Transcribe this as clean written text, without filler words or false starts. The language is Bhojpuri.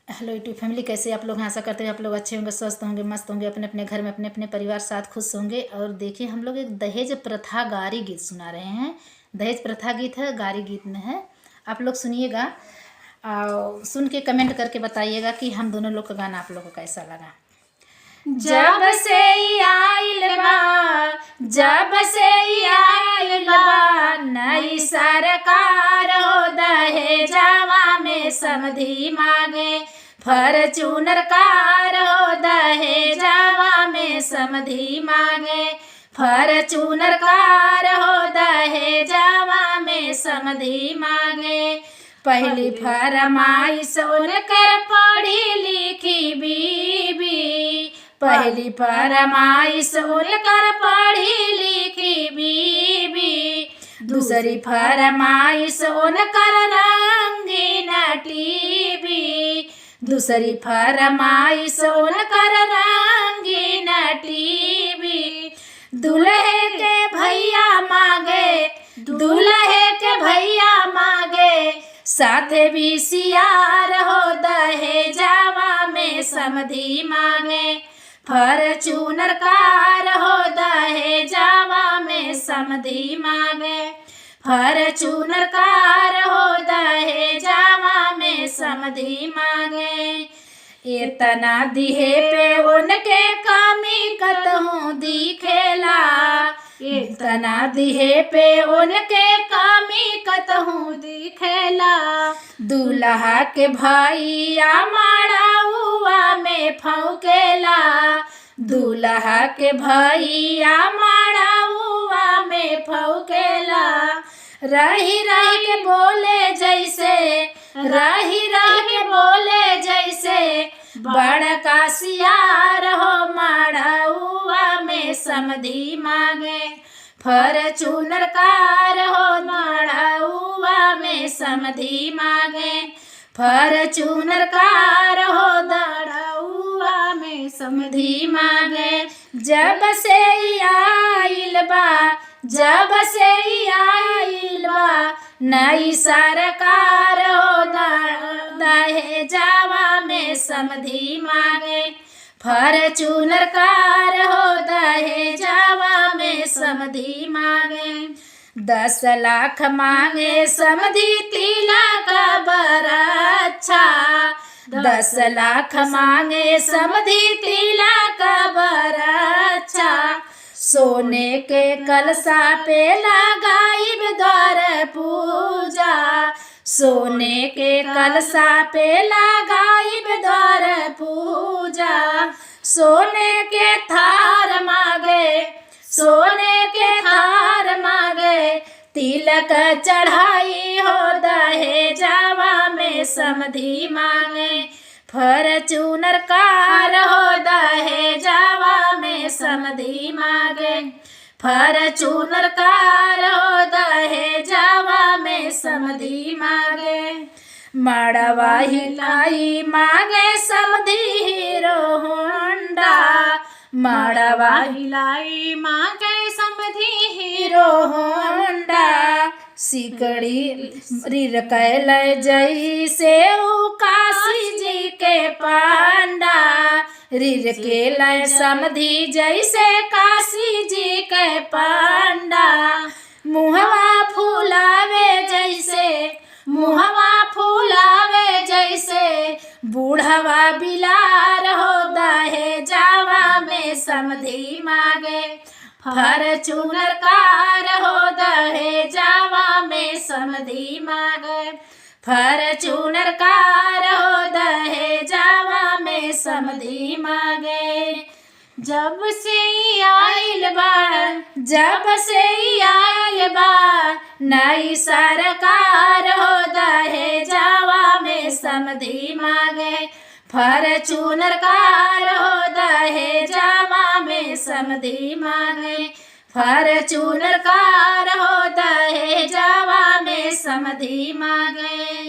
हेलो यूट्यूब फैमिली, कैसे आप लोग हैं? आशा करते हैं आप लोग अच्छे होंगे, स्वस्थ होंगे, मस्त होंगे, अपने अपने घर में अपने अपने परिवार साथ खुश होंगे। और देखिए, हम लोग एक दहेज प्रथा गारी गीत सुना रहे हैं। दहेज प्रथा गीत है, गारी गीत में है। आप लोग सुनिएगा और सुन के कमेंट करके बताइएगा कि हम दोनों लोग का गाना आप लोग को कैसा लगा। जब से आइल बा, जब से आइल बा नई सरकार हो, दहेजवा में समधी मांगे फॉर्च्यूनर कार हो, दहेजवा में समधी मांगे फॉर्च्यूनर कार हो, दहेजवा में समधी मांगे। पहली फरमाइश उनकर पढ़ी लिखी बीबी, पहली फरमाइश उनकर पढ़ी लिखी बीबी, दूसरी फरमाइश उनकर रंगीन टीवी, दूसरी फरमाइश उनकर रंगीन टीवी। दूल्हे के भैया मांगे, दूल्हे के भैया मांगे साथे भी सियार हो, दहेजवा में समधी मांगे फॉर्च्यूनर कार हो, दहेजवा में समधी मांगे फॉर्च्यूनर कार हो, दहेजवा में समधी मांगे। इतना दिहे पे उनके कमी कतहूँ दिखेला, इतना दिहे पे उनके कमी कतहूँ दिखेला। दूल्हा के भैया माड़ाउआ में फौकेला, दूल्हा के भैया माड़ाउआ में फौकेला। रही रही के बोले जैसे, रही रही के बोले जैसे बड़का सियार हो, माड़ाउआ में समधी मांगे फॉर्च्यूनर कार हो, माड़ाउआ में समधी मांगे फॉर्च्यूनर कार हो, माड़ाउआ में समधी मांगे। जब से आइल बा, जब से आइल बा नई सरकार हो, दहेजवा में समधी मांगे फॉर्च्यूनर कार हो, दहेजवा में समधी मांगे। 10 लाख मांगे समधी तिलक बरच्छा, 10 लाख मांगे समधी तिलक बरच्छा। सोने के कलशा पे लगाइब द्वार पूजा, सोने के कलशा पे लगाइब द्वार पूजा। सोने के थार मांगे, सोने के थार मांगे तिलक चढ़ाई हो, दहेजवा में समधी मांगे फॉर्च्यूनर कार हो, दहेजवा में समधी मांगे फॉर्च्यूनर कार हो, दहेजवा में समधी मांगे। मड़वा हिलाई मांगे समधी हीरो होंडा, मड़वा हिलाई मांगे समधी हीरो होंडा। सिकड़ी रिरकैल जैसे काशी जी के पांडा, रिरकेल समधी जैसे काशी जी के पांडा। मुहवा फूलावे जैसे, मुहवा फूलावे जैसे बूढ़वा बिलार हो, दहेजवा में समधी मांगे फॉर्च्यूनर कार हो, दहेजवा में समधी मांगे फॉर्च्यूनर कार हो, दहेजवा में समधी मांगे। जब से आइल बा, जब से आइल बा नई सरकार हो, दहेजवा में समधी मांगे फॉर्च्यूनर कार हो, दहेजवा में समधी मांगे फॉर्च्यूनर कार हो, दहेजवा में समधी मांगे।